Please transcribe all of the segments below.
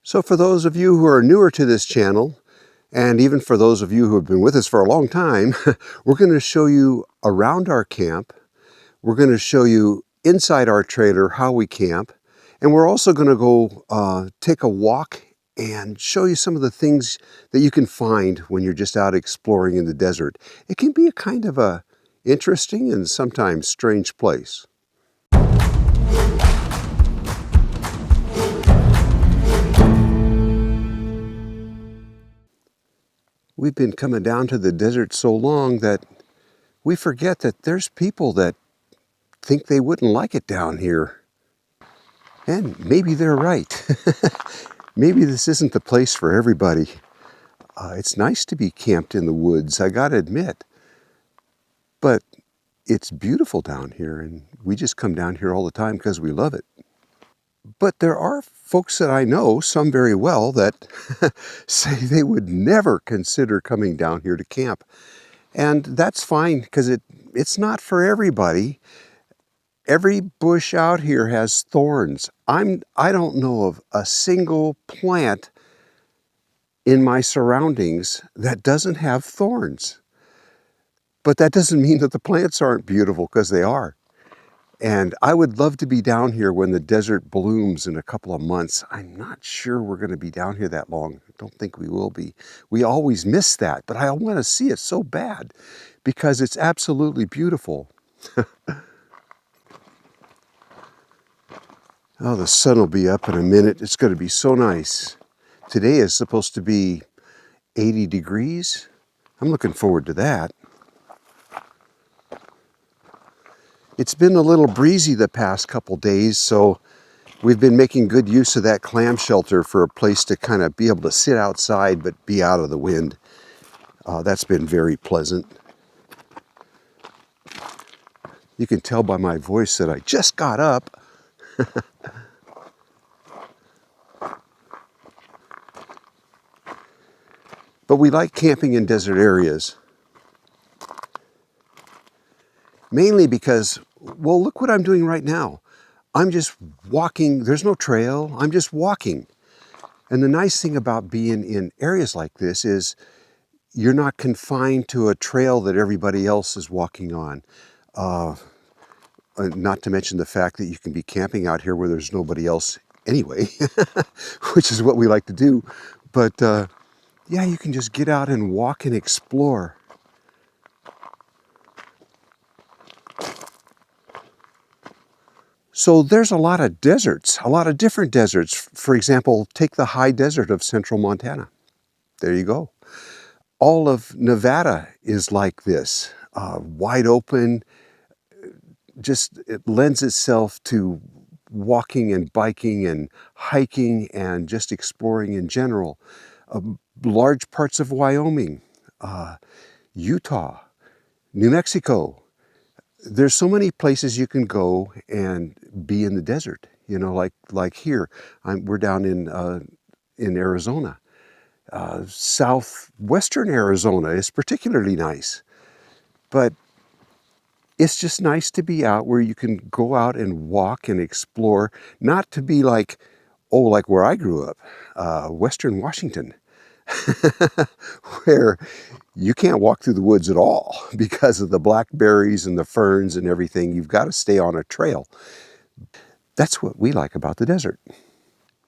So for those of you who are newer to this channel, and even for those of you who have been with us for a long time, we're going to show you around our camp. We're going to show you inside our trailer how we camp. And we're also going to go take a walk and show you some of the things that you can find when you're just out exploring in the desert. It can be a kind of a interesting and sometimes strange place. We've been coming down to the desert so long that we forget that there's people that think they wouldn't like it down here. And maybe they're right. Maybe this isn't the place for everybody. It's nice to be camped in the woods, I gotta admit. But it's beautiful down here, and we just come down here all the time because we love it. But there are folks that I know, some very well, that say they would never consider coming down here to camp. And that's fine, because it's not for everybody. Every bush out here has thorns. I don't know of a single plant in my surroundings that doesn't have thorns. But that doesn't mean that the plants aren't beautiful, because they are. And I would love to be down here when the desert blooms in a couple of months. I'm not sure we're going to be down here that long. I don't think we will be. We always miss that, but I want to see it so bad because it's absolutely beautiful. Oh, the sun will be up in a minute. It's going to be so nice. Today is supposed to be 80 degrees. I'm looking forward to that. It's been a little breezy the past couple days, so we've been making good use of that clam shelter for a place to kind of be able to sit outside but be out of the wind. That's been very pleasant. You can tell by my voice that I just got up. But we like camping in desert areas. Mainly because, well, look what I'm doing right now. I'm just walking. There's no trail. I'm just walking. And the nice thing about being in areas like this is you're not confined to a trail that everybody else is walking on. Not to mention the fact that you can be camping out here where there's nobody else anyway, which is what we like to do. But yeah, you can just get out and walk and explore. So there's a lot of deserts, a lot of different deserts. For example, take the high desert of central Montana. There you go. All of Nevada is like this, wide open. Just it lends itself to walking and biking and hiking and just exploring in general. Large parts of Wyoming, Utah, New Mexico. There's so many places you can go and be in the desert. You know, like here, we're down in Arizona. Southwestern Arizona is particularly nice, but it's just nice to be out where you can go out and walk and explore, not to be like, oh, like where I grew up, Western Washington, where you can't walk through the woods at all because of the blackberries and the ferns and everything. You've got to stay on a trail. That's what we like about the desert.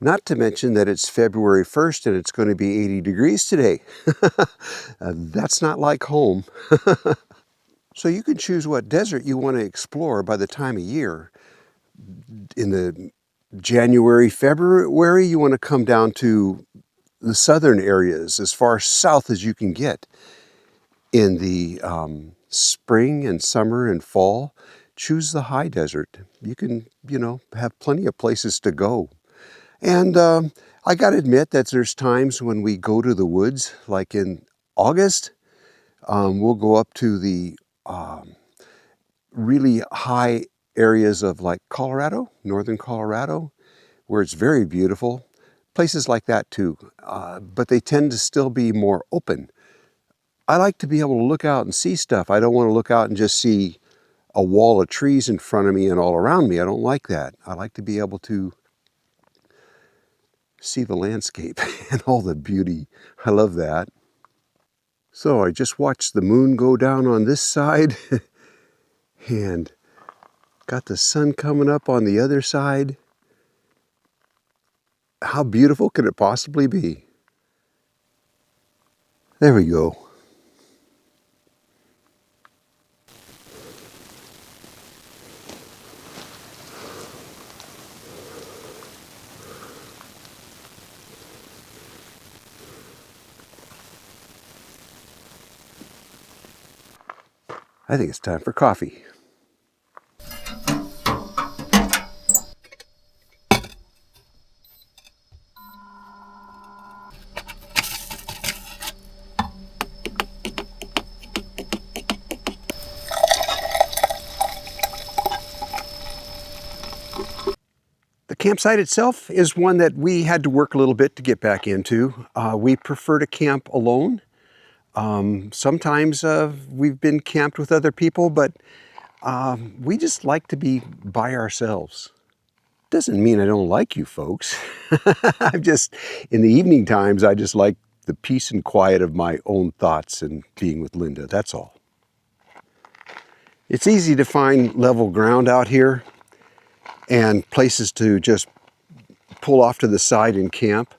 Not to mention that it's February 1st and it's going to be 80 degrees today. That's not like home. So you can choose what desert you want to explore by the time of year. In the January, February, you want to come down to the southern areas as far south as you can get. In the spring and summer and fall, choose the high desert. You can, have plenty of places to go. And I got to admit that there's times when we go to the woods, like in August, we'll go up to the really high areas of like Colorado, northern Colorado, where it's very beautiful. Places like that too, but they tend to still be more open. I like to be able to look out and see stuff. I don't want to look out and just see a wall of trees in front of me and all around me. I don't like that. I like to be able to see the landscape and all the beauty. I love that. So I just watched the moon go down on this side and got the sun coming up on the other side. How beautiful could it possibly be? There we go. I think it's time for coffee. The campsite itself is one that we had to work a little bit to get back into. We prefer to camp alone. Sometimes we've been camped with other people, but we just like to be by ourselves. Doesn't mean I don't like you folks. I'm just, in the evening times, I just like the peace and quiet of my own thoughts and being with Linda, that's all. It's easy to find level ground out here and places to just pull off to the side and camp.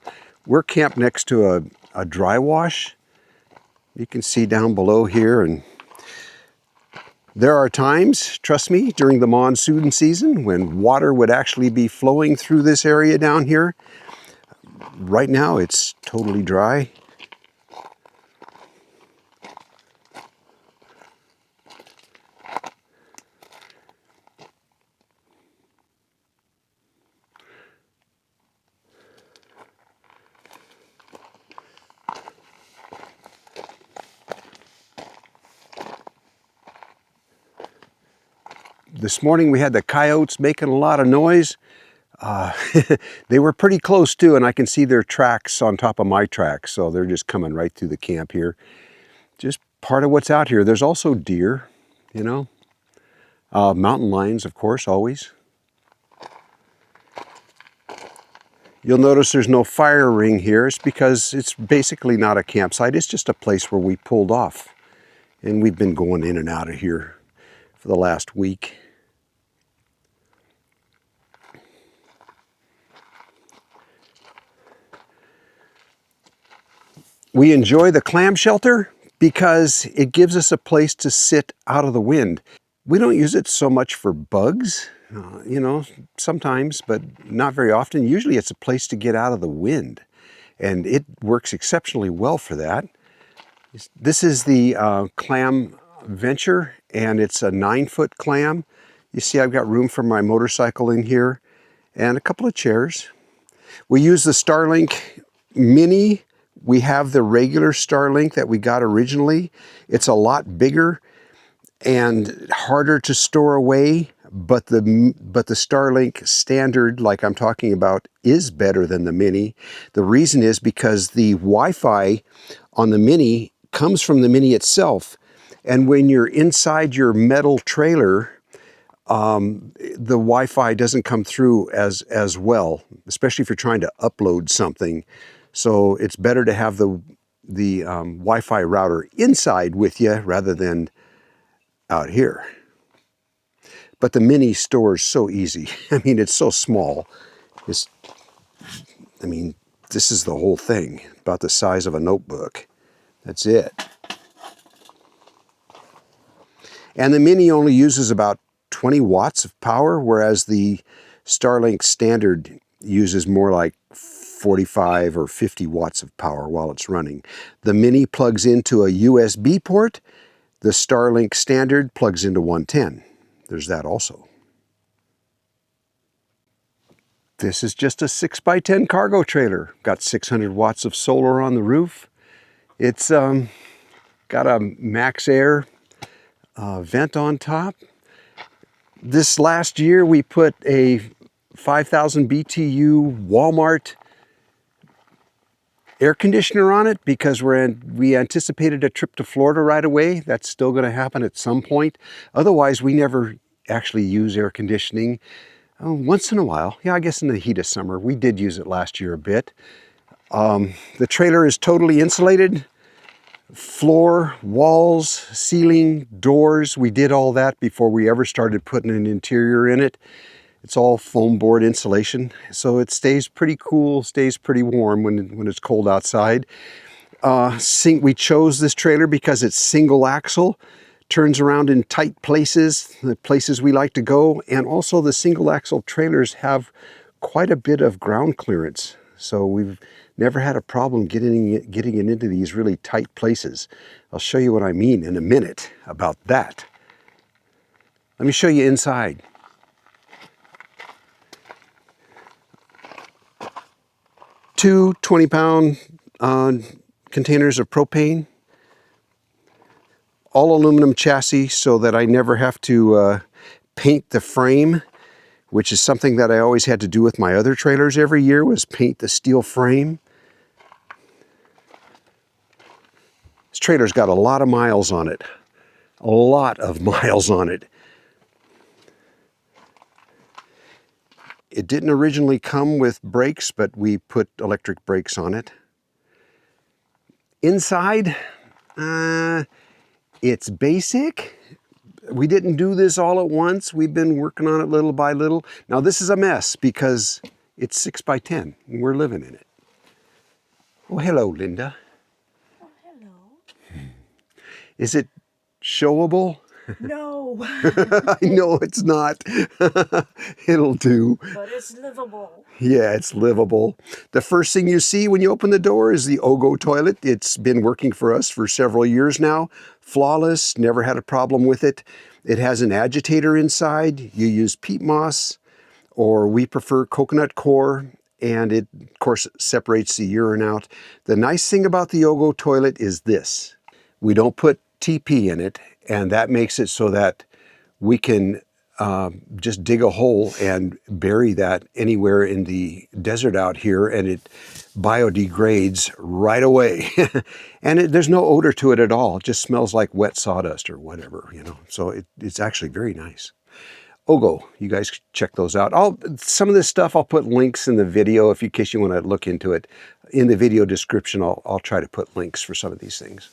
We're camped next to a dry wash. You can see down below here, and there are times, trust me, during the monsoon season when water would actually be flowing through this area down here. Right now it's totally dry. This morning we had the coyotes making a lot of noise. They were pretty close too, and I can see their tracks on top of my tracks, so they're just coming right through the camp here. Just part of what's out here. There's also deer, you know. Mountain lions, of course, always. You'll notice there's no fire ring here. It's because it's basically not a campsite. It's just a place where we pulled off. And we've been going in and out of here for the last week. We enjoy the clam shelter because it gives us a place to sit out of the wind. We don't use it so much for bugs, you know, sometimes, but not very often. Usually it's a place to get out of the wind, and it works exceptionally well for that. This is the clam venture, and it's a 9-foot clam. You see I've got room for my motorcycle in here and a couple of chairs. We use the Starlink Mini. We have the regular Starlink that we got originally. It's a lot bigger and harder to store away, but the Starlink standard, like I'm talking about, is better than the Mini. The reason is because the Wi-Fi on the Mini comes from the Mini itself, and when you're inside your metal trailer, the Wi-Fi doesn't come through as well, especially if you're trying to upload something. So it's better to have the Wi-Fi router inside with you rather than out here. But the Mini stores so easy. I mean, it's so small. This is the whole thing, about the size of a notebook. That's it. And the Mini only uses about 20 watts of power, whereas the Starlink standard uses more like 45 or 50 watts of power while it's running. The Mini plugs into a USB port. The Starlink standard plugs into 110. There's that also. This is just a 6x10 cargo trailer. Got 600 watts of solar on the roof. It's got a max air vent on top. This last year we put a 5,000 BTU Walmart air conditioner on it because we anticipated a trip to Florida right away. That's still going to happen at some point. Otherwise, we never actually use air conditioning. once in a while. Yeah, I guess in the heat of summer. We did use it last year a bit. The trailer is totally insulated. Floor, walls, ceiling, doors. We did all that before we ever started putting an interior in it. It's all foam board insulation, so it stays pretty cool, stays pretty warm when it's cold outside. We chose this trailer because it's single axle, turns around in tight places, the places we like to go, and also the single axle trailers have quite a bit of ground clearance. So we've never had a problem getting it into these really tight places. I'll show you what I mean in a minute about that. Let me show you inside. Two 20-pound containers of propane, all aluminum chassis so that I never have to paint the frame, which is something that I always had to do with my other trailers every year, was paint the steel frame. This trailer's got a lot of miles on it. A lot of miles on it. It didn't originally come with brakes, but we put electric brakes on it. Inside, it's basic. We didn't do this all at once. We've been working on it little by little. Now this is a mess because it's 6 by 10 and we're living in it. Oh, hello, Linda. Oh, hello. Is it showable? No. No, it's not. It'll do. But it's livable. Yeah, it's livable. The first thing you see when you open the door is the OGO toilet. It's been working for us for several years now. Flawless, never had a problem with it. It has an agitator inside. You use peat moss, or we prefer coconut coir, and it, of course, separates the urine out. The nice thing about the OGO toilet is this. We don't put TP in it, and that makes it so that we can just dig a hole and bury that anywhere in the desert out here, and it biodegrades right away. And there's no odor to it at all. It just smells like wet sawdust or whatever, you know. So it's actually very nice. OGO, you guys check those out. Some of this stuff I'll put links in the video in case you want to look into it. In the video description, I'll try to put links for some of these things.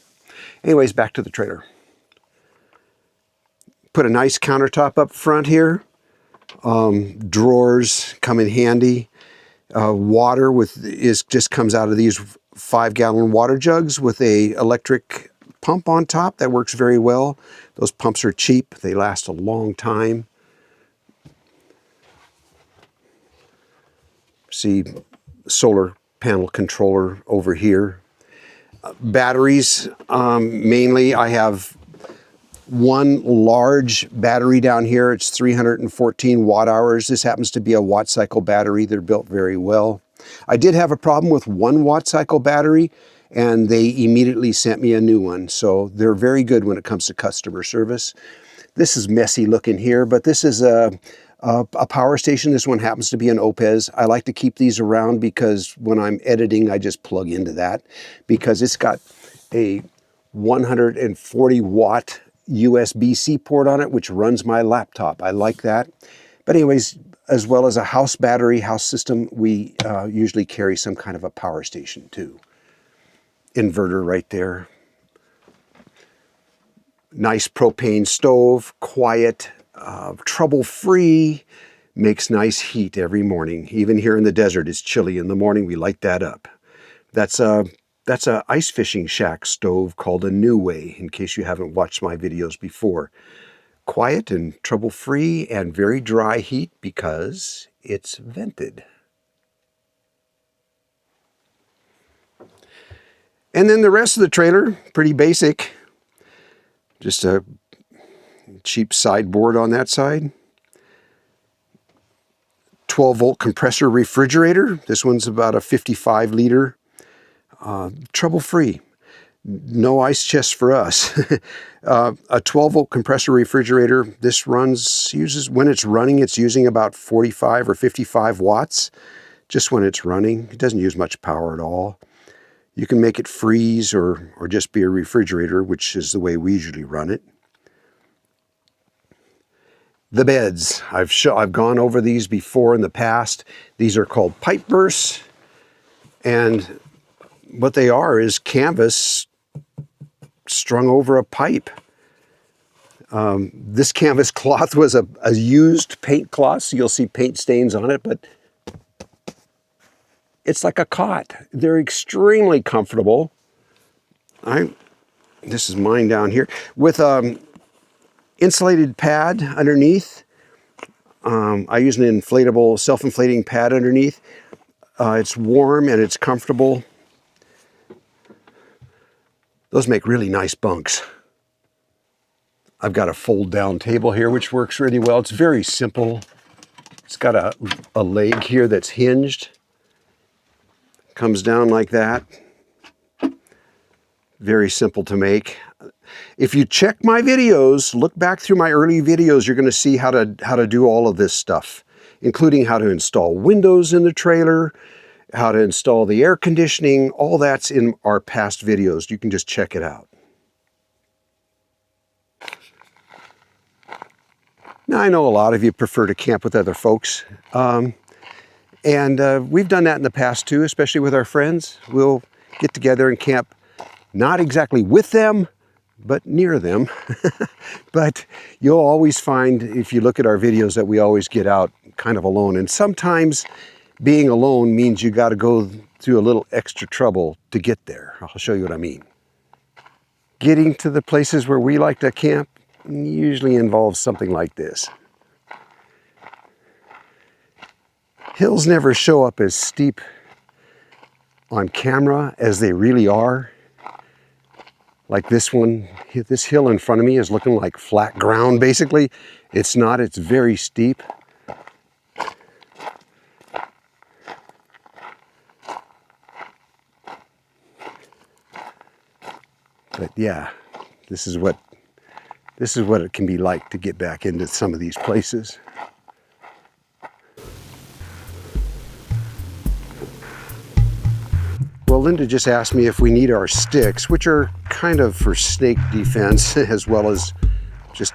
Anyways, back to the trailer. Put a nice countertop up front here. Drawers come in handy. Water just comes out of these 5-gallon water jugs with a electric pump on top that works very well. Those pumps are cheap. They last a long time. See, solar panel controller over here. Batteries, mainly I have one large battery down here. It's 314 watt hours. This happens to be a Wattcycle battery. They're built very well. I did have a problem with one Wattcycle battery, and they immediately sent me a new one. So they're very good when it comes to customer service. This is messy looking here, but this is a power station. This one happens to be an Opez. I like to keep these around because when I'm editing, I just plug into that because it's got a 140 watt USB-C port on it, which runs my laptop. I like that. But anyways, as well as a house battery, house system, we usually carry some kind of a power station too. Inverter right there. Nice propane stove, quiet, trouble-free, makes nice heat every morning. Even here in the desert, it's chilly in the morning. We light that up. That's a ice fishing shack stove called a New Way, in case you haven't watched my videos before. Quiet and trouble-free and very dry heat because it's vented. And then the rest of the trailer, pretty basic. Just a cheap sideboard on that side. 12-volt compressor refrigerator. This one's about a 55-liter. Trouble-free. No ice chest for us. A 12-volt compressor refrigerator. This when it's running, it's using about 45 or 55 watts. Just when it's running. It doesn't use much power at all. You can make it freeze or just be a refrigerator, which is the way we usually run it. The beds. I've gone over these before in the past. These are called pipe bursts, and what they are is canvas strung over a pipe. This canvas cloth was a used paint cloth, so you'll see paint stains on it, but it's like a cot. They're extremely comfortable. This is mine down here with insulated pad underneath. I use an inflatable, self-inflating pad underneath. It's warm and it's comfortable. Those make really nice bunks. I've got a fold-down table here, which works really well. It's very simple. It's got a leg here that's hinged. Comes down like that. Very simple to make. If you check my videos, look back through my early videos, you're going to see how to do all of this stuff, including how to install windows in the trailer, how to install the air conditioning. All that's in our past videos. You can just check it out. Now, I know a lot of you prefer to camp with other folks, and we've done that in the past too, especially with our friends. We'll get together and camp, not exactly with them, but near them. But you'll always find, if you look at our videos, that we always get out kind of alone. And sometimes being alone means you got to go through a little extra trouble to get there. I'll show you what I mean. Getting to the places where we like to camp usually involves something like this. Hills never show up as steep on camera as they really are. Like this one, this hill in front of me is looking like flat ground basically. It's not, it's very steep. But yeah, this is what it can be like to get back into some of these places. Well, Linda just asked me if we need our sticks, which are kind of for snake defense as well as just,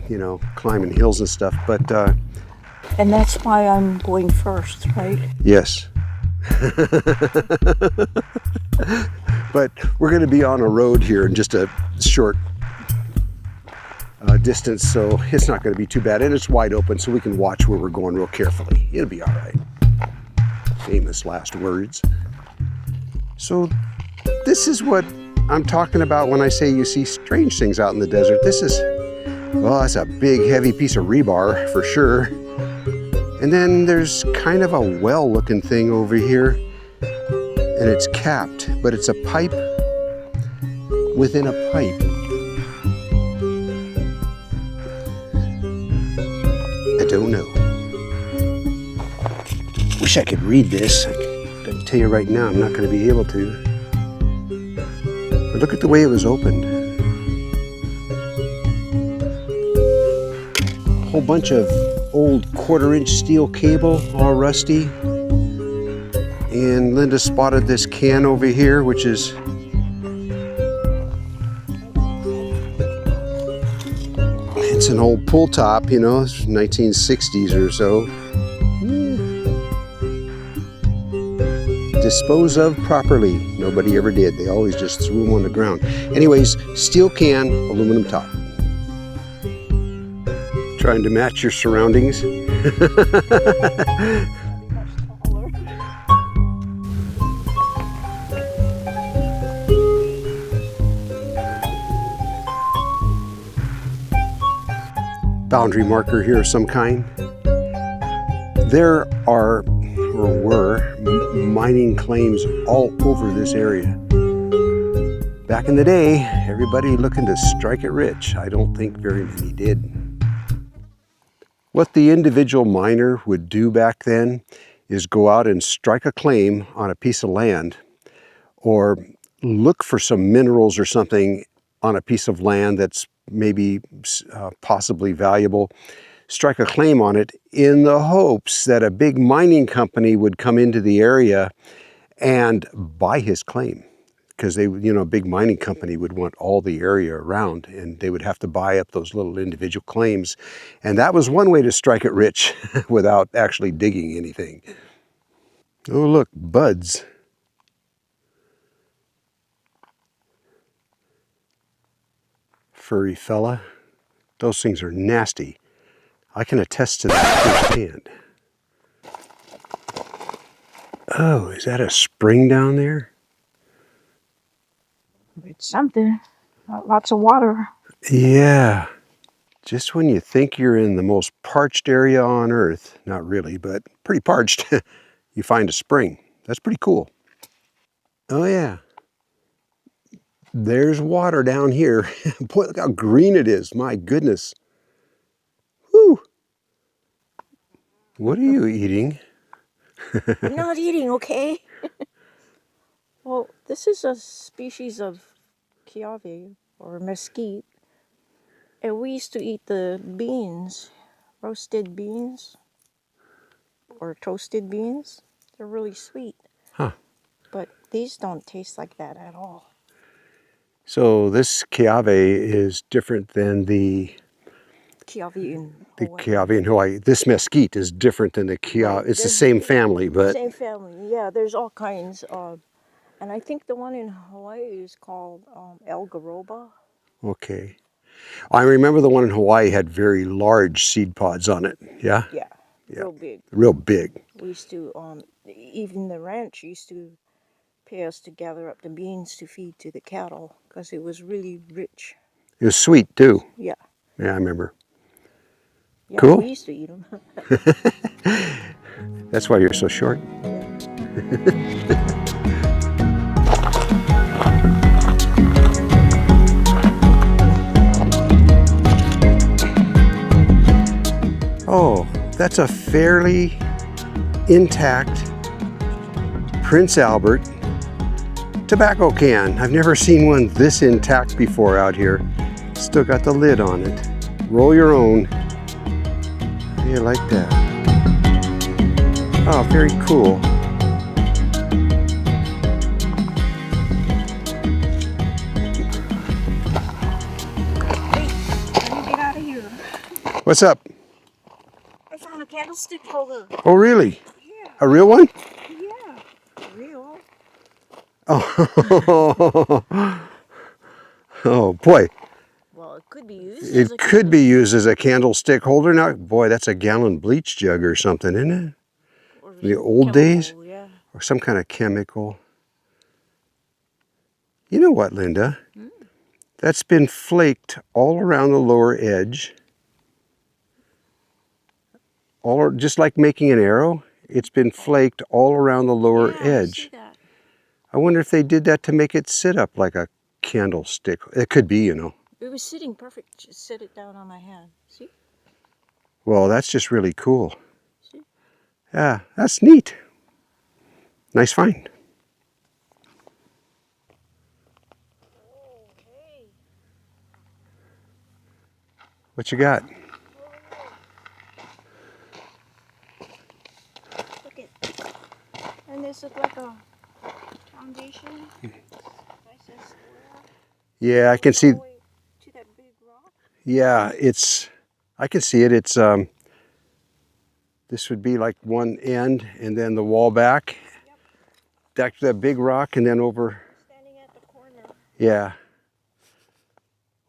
you know, climbing hills and stuff. But And that's why I'm going first, right? yes. But we're going to be on a road here in just a short distance, so it's not going to be too bad. And it's wide open, so we can watch where we're going real carefully. It'll be all right. Famous last words. So this is what I'm talking about when I say you see strange things out in the desert. This is, well, that's a big, heavy piece of rebar for sure. And then there's kind of a well-looking thing over here, and it's capped, but it's a pipe within a pipe. I don't know. Wish I could read this. I can tell you right now, I'm not going to be able to. But look at the way it was opened. A whole bunch of old 1/4-inch steel cable, all rusty. And Linda spotted this can over here, which is it's an old pull top, you know, it's 1960s or so. Dispose of properly. Nobody ever did. They always just threw them on the ground. Anyways, steel can, aluminum top. Trying to match your surroundings. Boundary marker here of some kind. There are, or were, mining claims all over this area. Back in the day, everybody looking to strike it rich. I don't think very many did. What the individual miner would do back then is go out and strike a claim on a piece of land, or look for some minerals or something on a piece of land that's maybe possibly valuable, strike a claim on it in the hopes that a big mining company would come into the area and buy his claim. because they, a big mining company would want all the area around, and they would have to buy up those little individual claims. And that was one way to strike it rich without actually digging anything. Oh, look, buds. Furry fella. Those things are nasty. I can attest to that firsthand. Oh, is that a spring down there? It's something. Lots of water. Yeah. Just when you think you're in the most parched area on Earth, not really, but pretty parched, you find a spring. That's pretty cool. Oh yeah. There's water down here. Boy, look how green it is. My goodness. Whew. What are you eating? I'm not eating, okay? Well, this is a species of kiawe or mesquite. And we used to eat the beans, roasted beans or toasted beans. They're really sweet. Huh. But these don't taste like that at all. So this kiawe is different than the Kiawe in Hawaii. kiawe in Hawaii. This mesquite is different than the kiawe. Right. It's the same family, but... Same family, yeah. There's all kinds. And I think the one in Hawaii is called El Garoba. Okay. I remember the one in Hawaii had very large seed pods on it. Yeah? Yeah, Yeah. real big. Real big. We used to, even the ranch used to pay us to gather up the beans to feed to the cattle because it was really rich. It was sweet too. Yeah. Yeah, I remember. Yeah, Cool. we used to eat them. That's why you're so short. Oh, that's a fairly intact Prince Albert tobacco can. I've never seen one this intact before out here. Still got the lid on it. Roll your own. How do you like that? Oh, very cool. Hey, let me get out of here. What's up? I found a candlestick holder. Oh, really? Yeah. A real one? Yeah. Real. Oh, oh boy. Well, it could be used. It could be used as a candlestick holder. Now, boy, that's a gallon bleach jug or something, isn't it? Or The old days? Yeah. Or some kind of chemical. You know what, Linda? That's been flaked all around the lower edge. Just like making an arrow, it's been flaked all around the lower I edge. see that. I wonder if they did that to make it sit up like a candlestick. It could be, you know. It was sitting perfect. Just set it down on my hand. See? Well, that's just really cool. See? Yeah, that's neat. Nice find. Oh, hey. What you got? Look at. And this looks like a foundation. Nice and square. Yeah, I can see. All the way to that big rock. Yeah, I can see it. It's this would be like one end, and then the wall back. Yep. Back to that big rock, and then over. Standing at the corner. Yeah.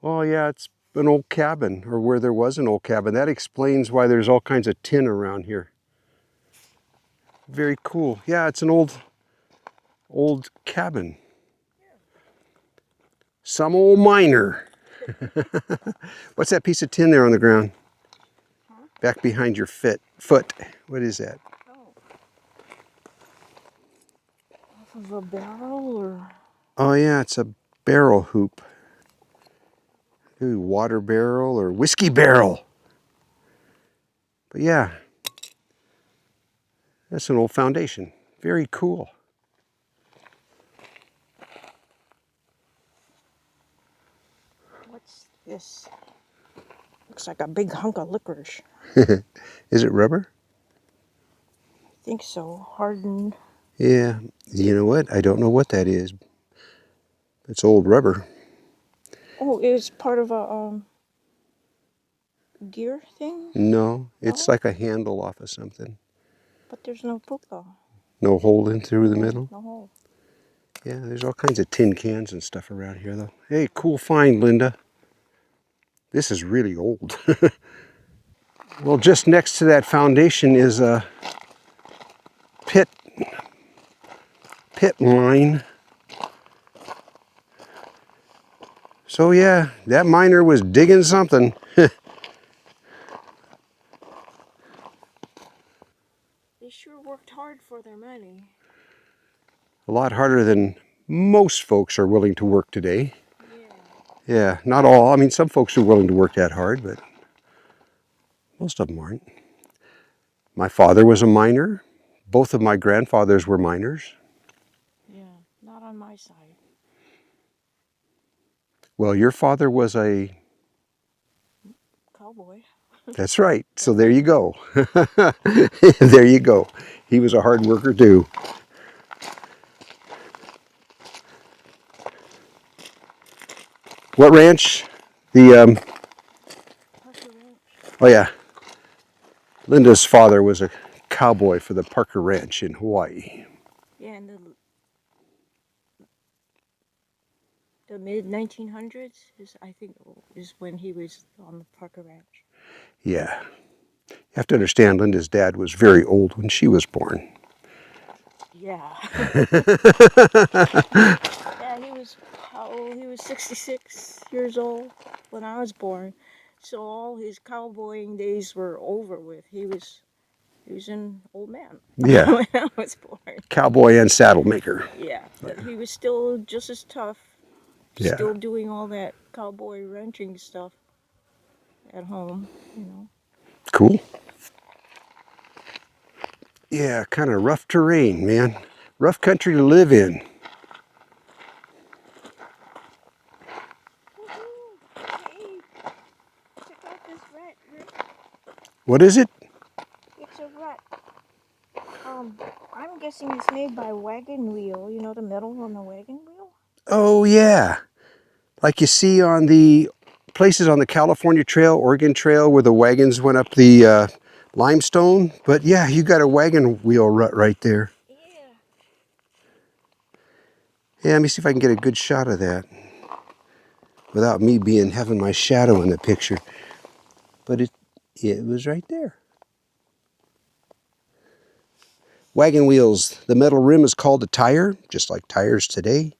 Well, yeah, it's an old cabin, or where there was an old cabin. That explains why there's all kinds of tin around here. Very cool. Yeah, it's an old cabin. Some old miner. What's that piece of tin there on the ground? Huh? Back behind your foot. What is that? Oh. Off of a barrel or? Oh yeah, it's a barrel hoop. Maybe water barrel or whiskey barrel. But yeah, that's an old foundation. Very cool. What's this? Looks like a big hunk of licorice. Is it rubber? I think so. Hardened. Yeah. You know what? I don't know what that is. It's old rubber. Oh, it was part of a gear thing? No, it's No? like a handle off of something. But there's no puka. No hole in through the No, middle. no hole. Yeah, there's all kinds of tin cans and stuff around here, though. Hey, cool find, Linda. This is really old. Well, just next to that foundation is a pit line. So yeah, that miner was digging something. They sure worked hard for their money. A lot harder than most folks are willing to work today. Yeah. Yeah, not all. I mean, some folks are willing to work that hard, but most of them aren't. My father was a miner. Both of my grandfathers were miners. Yeah, not on my side. Well, your father was a... Cowboy. That's right. So there you go. There you go. He was a hard worker too. What ranch? The, Parker Ranch. oh yeah. Linda's father was a cowboy for the Parker Ranch in Hawaii. Yeah, in the mid 1900s is I think is when he was on the Parker Ranch. Yeah. You have to understand, Linda's dad was very old when she was born. Yeah. Yeah, he was how old? He was 66 years old when I was born. So all his cowboying days were over with. He was an old man Yeah. when I was born. Cowboy and saddle maker. Yeah, but he was still just as tough, Yeah. still doing all that cowboy ranching stuff at home, you know. Cool. Yeah, kind of rough terrain, man. Rough country to live in. Woohoo! Hey, check out this rat, Rick. What is it? It's a rat. I'm guessing it's made by wagon wheel. You know the metal on the wagon wheel? Oh, yeah. Like you see on the places on the California Trail, Oregon Trail, where the wagons went up the limestone. But yeah, you got a wagon wheel rut right there. Yeah. Yeah, let me see if I can get a good shot of that without me having my shadow in the picture. But it was right there. Wagon wheels, the metal rim is called a tire, just like tires today.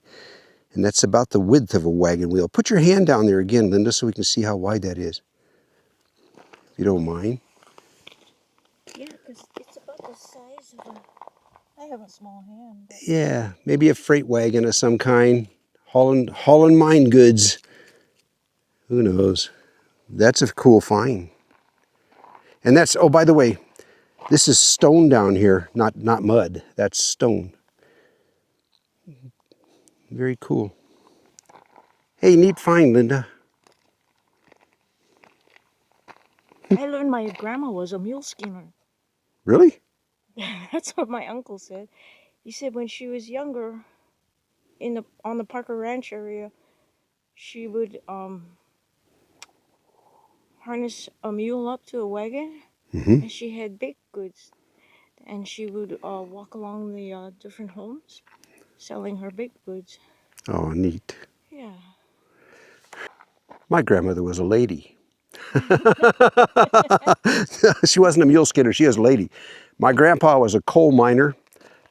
And that's about the width of a wagon wheel. Put your hand down there again, Linda, so we can see how wide that is. If you don't mind. Yeah, because it's about the size of a... I have a small hand. But... Yeah, maybe a freight wagon of some kind. Hauling mine goods. Who knows? That's a cool find. And that's, oh, by the way, this is stone down here, not mud. That's stone. Very cool. Hey, neat find, Linda. I learned my grandma was a mule skinner. Really? That's what my uncle said. He said when she was younger, on the Parker Ranch area, she would harness a mule up to a wagon, Mm-hmm. and she had baked goods, and she would walk along the different homes, selling her baked goods. Oh, neat. Yeah. My grandmother was a lady. She wasn't a mule skinner, she was a lady. My grandpa was a coal miner,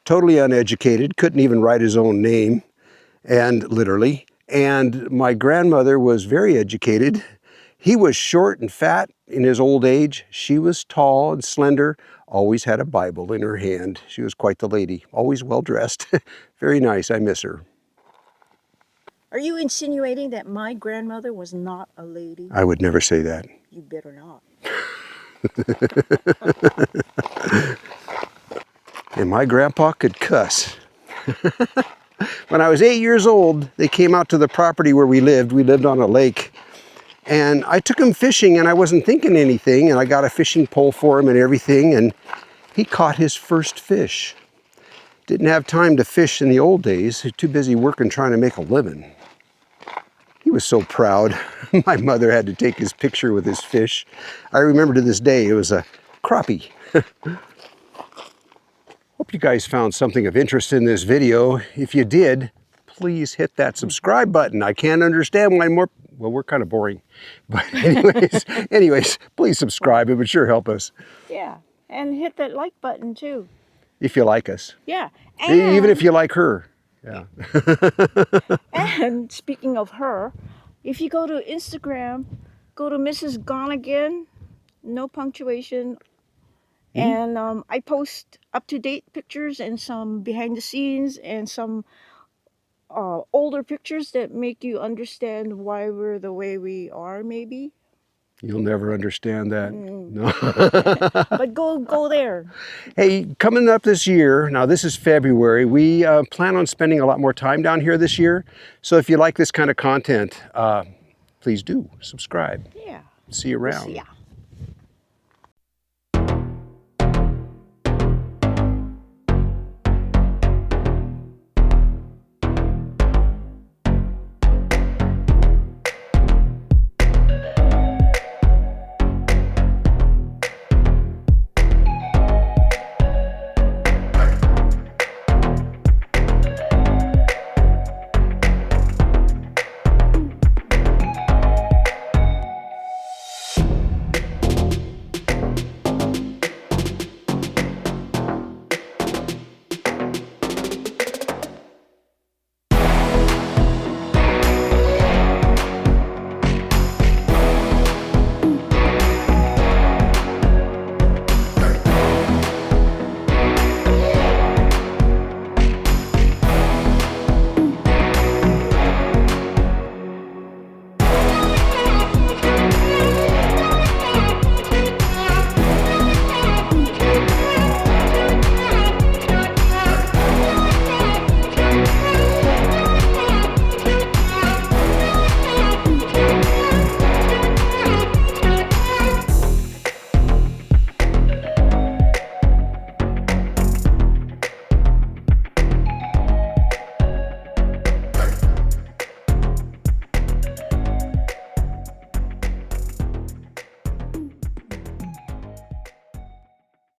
totally uneducated, couldn't even write his own name, and literally. And my grandmother was very educated. He was short and fat in his old age. She was tall and slender, always had a Bible in her hand. She was quite the lady, always well dressed. Very nice, I miss her. Are you insinuating that my grandmother was not a lady? I would never say that. You better not. And my grandpa could cuss. When I was 8 years old, they came out to the property where we lived. We lived on a lake. And I took him fishing and I wasn't thinking anything. And I got a fishing pole for him and everything. And he caught his first fish. Didn't have time to fish in the old days. Too busy working trying to make a living. He was so proud. My mother had to take his picture with his fish. I remember to this day, it was a crappie. Hope you guys found something of interest in this video. If you did, please hit that subscribe button. I can't understand why more, well, we're kind of boring. But anyways, please subscribe. It would sure help us. Yeah, and hit that like button too. If you like us. Yeah. Even if you like her. Yeah. And speaking of her, if you go to Instagram, go to Mrs. Gonagain, no punctuation. And I post up-to-date pictures and some behind the scenes and some older pictures that make you understand why we're the way we are, maybe. You'll never understand that. No. But go there. Hey, coming up this year, now this is February, we plan on spending a lot more time down here this year. So if you like this kind of content, please do subscribe. Yeah. See you around. See ya.